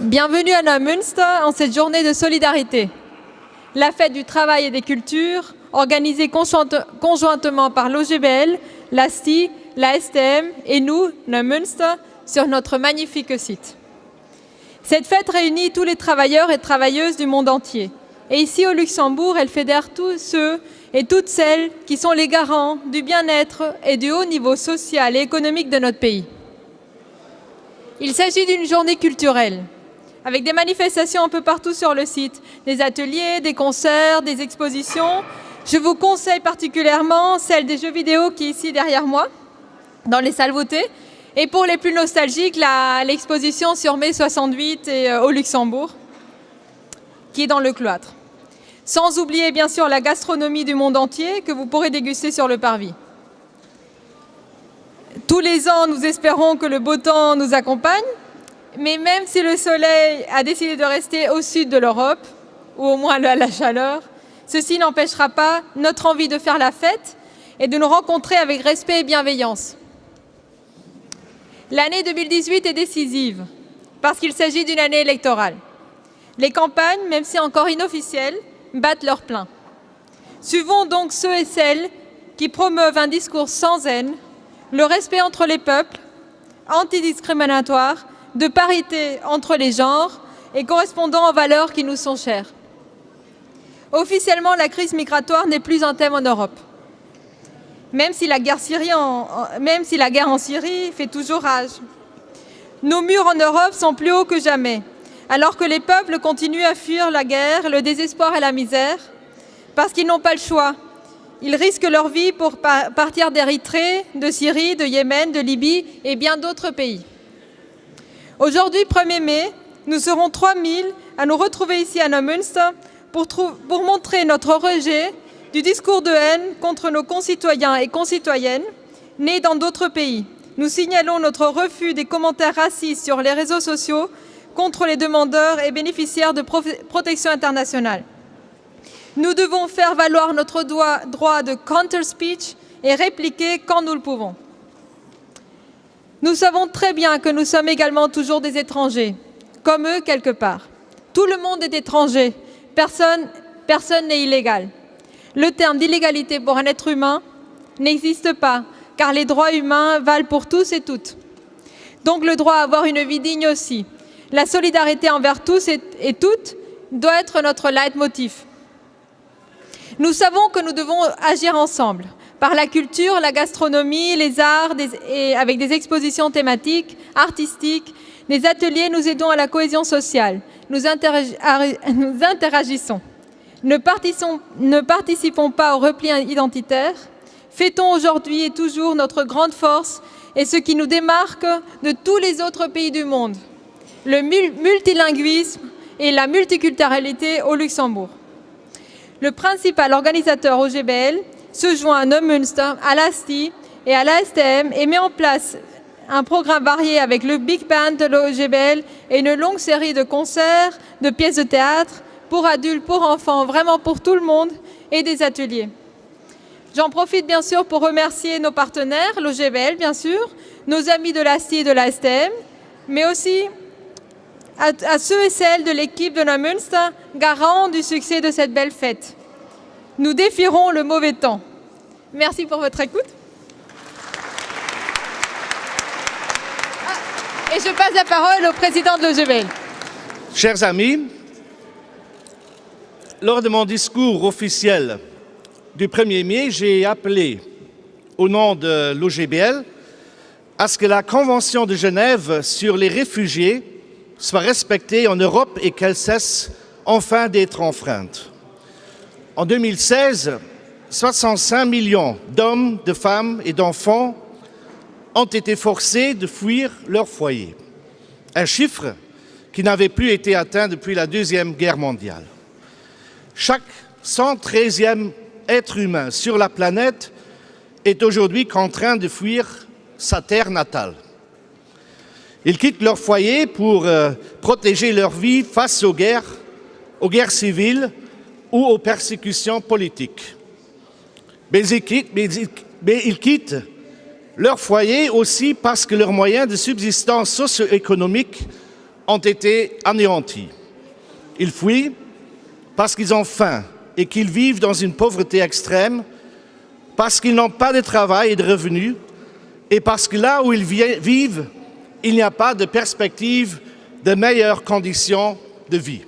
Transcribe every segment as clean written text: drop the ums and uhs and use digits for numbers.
Bienvenue à Neumünster en cette journée de solidarité. La fête du travail et des cultures, organisée conjointement par l'OGBL, l'ASTI, la STM et nous, Neumünster, sur notre magnifique site. Cette fête réunit tous les travailleurs et travailleuses du monde entier. Et ici au Luxembourg, elle fédère tous ceux et toutes celles qui sont les garants du bien-être et du haut niveau social et économique de notre pays. Il s'agit d'une journée culturelle, avec des manifestations un peu partout sur le site, des ateliers, des concerts, des expositions. Je vous conseille particulièrement celle des jeux vidéo qui est ici derrière moi, dans les salles votées. Et pour les plus nostalgiques, l'exposition sur mai 68 au Luxembourg, qui est dans le cloître. Sans oublier bien sûr la gastronomie du monde entier que vous pourrez déguster sur le parvis. Tous les ans, nous espérons que le beau temps nous accompagne, mais même si le soleil a décidé de rester au sud de l'Europe, ou au moins la chaleur, ceci n'empêchera pas notre envie de faire la fête et de nous rencontrer avec respect et bienveillance. L'année 2018 est décisive, parce qu'il s'agit d'une année électorale. Les campagnes, même si encore inofficielles, battent leur plein. Suivons donc ceux et celles qui promeuvent un discours sans haine, le respect entre les peuples, antidiscriminatoire, de parité entre les genres et correspondant aux valeurs qui nous sont chères. Officiellement, la crise migratoire n'est plus un thème en Europe. Même si la guerre en Syrie fait toujours rage. Nos murs en Europe sont plus hauts que jamais, alors que les peuples continuent à fuir la guerre, le désespoir et la misère, parce qu'ils n'ont pas le choix. Ils risquent leur vie pour partir d'Érythrée, de Syrie, de Yémen, de Libye et bien d'autres pays. Aujourd'hui, 1er mai, nous serons 3000 à nous retrouver ici à Neumünster pour montrer notre rejet du discours de haine contre nos concitoyens et concitoyennes nés dans d'autres pays. Nous signalons notre refus des commentaires racistes sur les réseaux sociaux contre les demandeurs et bénéficiaires de protection internationale. Nous devons faire valoir notre droit de counter-speech et répliquer quand nous le pouvons. Nous savons très bien que nous sommes également toujours des étrangers, comme eux quelque part. Tout le monde est étranger, personne n'est illégal. Le terme d'illégalité pour un être humain n'existe pas, car les droits humains valent pour tous et toutes. Donc le droit à avoir une vie digne aussi. La solidarité envers tous et toutes doit être notre leitmotiv. Nous savons que nous devons agir ensemble, par la culture, la gastronomie, les arts, et avec des expositions thématiques, artistiques, des ateliers, nous aidons à la cohésion sociale. Nous interagissons. Ne participons pas au repli identitaire. Fêtons aujourd'hui et toujours notre grande force et ce qui nous démarque de tous les autres pays du monde, le multilinguisme et la multiculturalité au Luxembourg. Le principal organisateur OGBL se joint à Neumünster, à l'ASTI et à l'ASTM et met en place un programme varié avec le Big Band de l'OGBL et une longue série de concerts, de pièces de théâtre, pour adultes, pour enfants, vraiment pour tout le monde, et des ateliers. J'en profite bien sûr pour remercier nos partenaires, l'OGBL bien sûr, nos amis de l'ASTI et de l'ASTM, mais aussi à ceux et celles de l'équipe de Neumünster, garant du succès de cette belle fête. Nous défierons le mauvais temps. Merci pour votre écoute. Et je passe la parole au président de l'OGBL. Chers amis, lors de mon discours officiel du 1er mai, j'ai appelé, au nom de l'OGBL, à ce que la Convention de Genève sur les réfugiés soit respectée en Europe et qu'elle cesse enfin d'être enfreinte. En 2016, 65 millions d'hommes, de femmes et d'enfants ont été forcés de fuir leur foyer. Un chiffre qui n'avait plus été atteint depuis la Deuxième Guerre mondiale. Chaque 113e être humain sur la planète est aujourd'hui contraint de fuir sa terre natale. Ils quittent leur foyer pour protéger leur vie face aux guerres civiles ou aux persécutions politiques. Mais ils quittent leur foyer aussi parce que leurs moyens de subsistance socio-économique ont été anéantis. Ils fuient parce qu'ils ont faim et qu'ils vivent dans une pauvreté extrême, parce qu'ils n'ont pas de travail et de revenus, et parce que là où ils vivent, il n'y a pas de perspective de meilleures conditions de vie.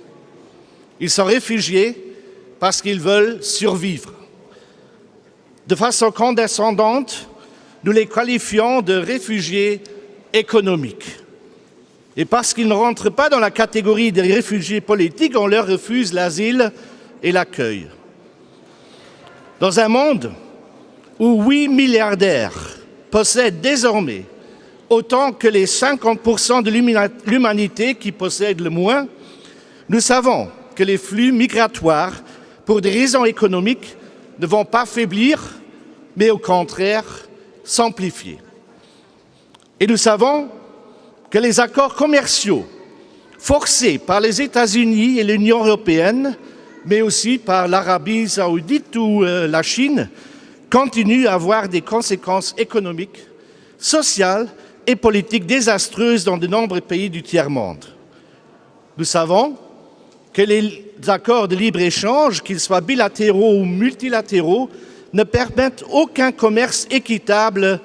Ils sont réfugiés parce qu'ils veulent survivre. De façon condescendante, nous les qualifions de réfugiés économiques. Et parce qu'ils ne rentrent pas dans la catégorie des réfugiés politiques, on leur refuse l'asile et l'accueil. Dans un monde où 8 milliardaires possèdent désormais autant que les 50% de l'humanité qui possèdent le moins, nous savons que les flux migratoires, pour des raisons économiques, ne vont pas faiblir, mais au contraire s'amplifier. Et nous savons que les accords commerciaux forcés par les États-Unis et l'Union européenne, mais aussi par l'Arabie saoudite ou la Chine, continuent à avoir des conséquences économiques, sociales et politiques désastreuses dans de nombreux pays du tiers-monde. Nous savons que les accords de libre-échange, qu'ils soient bilatéraux ou multilatéraux, ne permettent aucun commerce équitable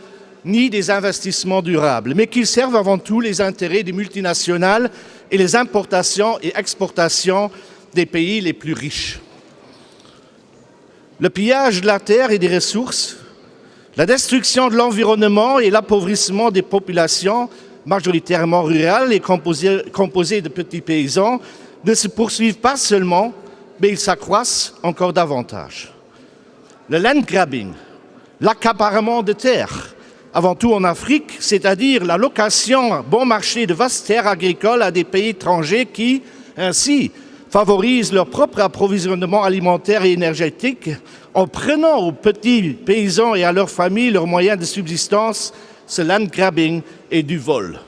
ni des investissements durables, mais qu'ils servent avant tout les intérêts des multinationales et les importations et exportations des pays les plus riches. Le pillage de la terre et des ressources, la destruction de l'environnement et l'appauvrissement des populations, majoritairement rurales et composées de petits paysans, ne se poursuivent pas seulement, mais ils s'accroissent encore davantage. Le land grabbing, l'accaparement de terres, avant tout en Afrique, c'est-à-dire la location bon marché de vastes terres agricoles à des pays étrangers qui, ainsi, favorisent leur propre approvisionnement alimentaire et énergétique en prenant aux petits paysans et à leurs familles leurs moyens de subsistance, ce land grabbing et du vol.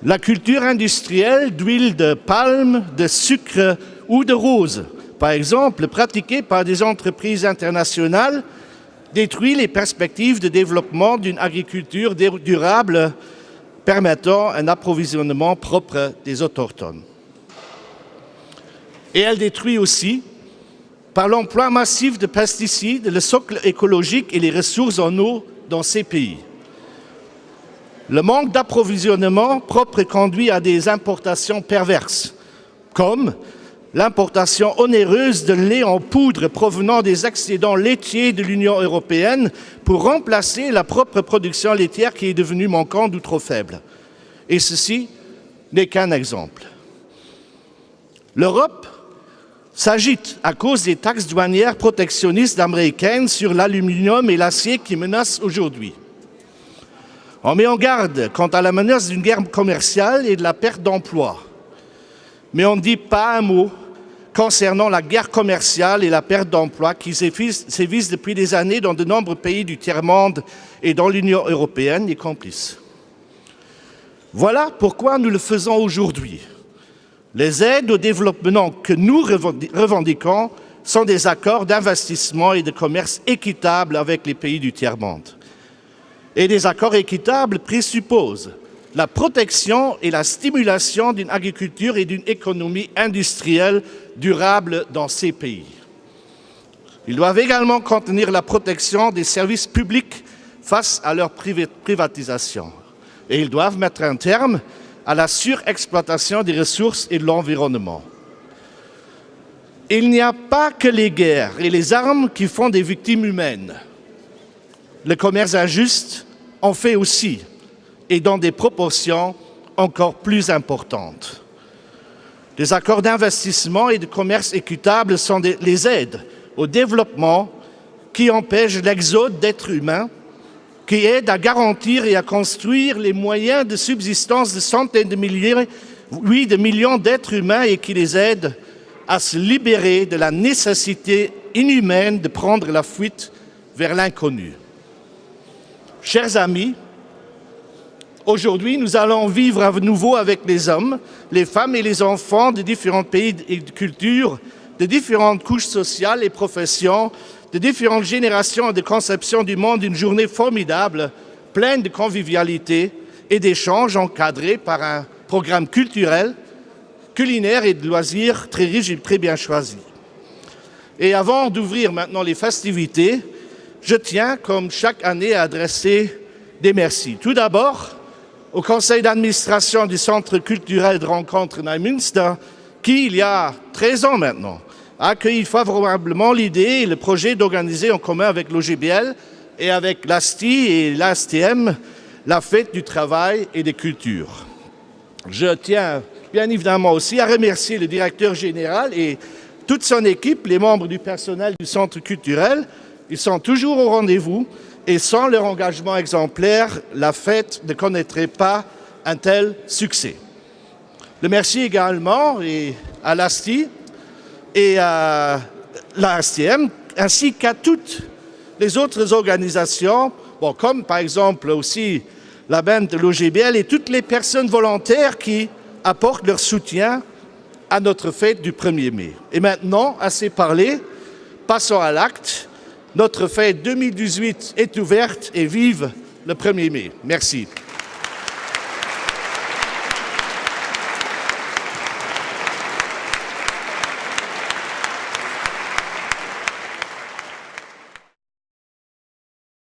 La culture industrielle d'huile de palme, de sucre ou de rose, par exemple, pratiquée par des entreprises internationales, détruit les perspectives de développement d'une agriculture durable permettant un approvisionnement propre des autochtones. Et elle détruit aussi, par l'emploi massif de pesticides, le socle écologique et les ressources en eau dans ces pays. Le manque d'approvisionnement propre conduit à des importations perverses, comme l'importation onéreuse de lait en poudre provenant des excédents laitiers de l'Union européenne pour remplacer la propre production laitière qui est devenue manquante ou trop faible. Et ceci n'est qu'un exemple. L'Europe s'agite à cause des taxes douanières protectionnistes américaines sur l'aluminium et l'acier qui menacent aujourd'hui. On met en garde quant à la menace d'une guerre commerciale et de la perte d'emplois. Mais on ne dit pas un mot concernant la guerre commerciale et la perte d'emplois qui sévissent depuis des années dans de nombreux pays du tiers-monde et dans l'Union européenne, les complices. Voilà pourquoi nous le faisons aujourd'hui. Les aides au développement que nous revendiquons sont des accords d'investissement et de commerce équitables avec les pays du tiers-monde. Et des accords équitables présupposent la protection et la stimulation d'une agriculture et d'une économie industrielle durable dans ces pays. Ils doivent également contenir la protection des services publics face à leur privatisation. Et ils doivent mettre un terme à la surexploitation des ressources et de l'environnement. Il n'y a pas que les guerres et les armes qui font des victimes humaines. Le commerce injuste en fait aussi, et dans des proportions encore plus importantes. Les accords d'investissement et de commerce équitable sont les aides au développement qui empêchent l'exode d'êtres humains, qui aident à garantir et à construire les moyens de subsistance de centaines de milliers, oui, de millions d'êtres humains et qui les aident à se libérer de la nécessité inhumaine de prendre la fuite vers l'inconnu. Chers amis, aujourd'hui, nous allons vivre à nouveau avec les hommes, les femmes et les enfants de différents pays et de cultures, de différentes couches sociales et professions, de différentes générations et de conceptions du monde, une journée formidable, pleine de convivialité et d'échanges encadrés par un programme culturel, culinaire et de loisirs très riche et très bien choisi. Et avant d'ouvrir maintenant les festivités, je tiens, comme chaque année, à adresser des merci. Tout d'abord, au conseil d'administration du Centre culturel de rencontre Neumünster, qui, il y a 13 ans maintenant, a accueilli favorablement l'idée et le projet d'organiser en commun avec l'OGBL et avec l'ASTI et l'ASTM la fête du travail et des cultures. Je tiens bien évidemment aussi à remercier le directeur général et toute son équipe, les membres du personnel du Centre culturel. Ils sont toujours au rendez-vous et sans leur engagement exemplaire, la fête ne connaîtrait pas un tel succès. Le merci également à l'ASTI et à l'ASTM, ainsi qu'à toutes les autres organisations, comme par exemple aussi la bande de l'OGBL et toutes les personnes volontaires qui apportent leur soutien à notre fête du 1er mai. Et maintenant, assez parlé, passons à l'acte. Notre fête 2018 est ouverte et vive le 1er mai. Merci.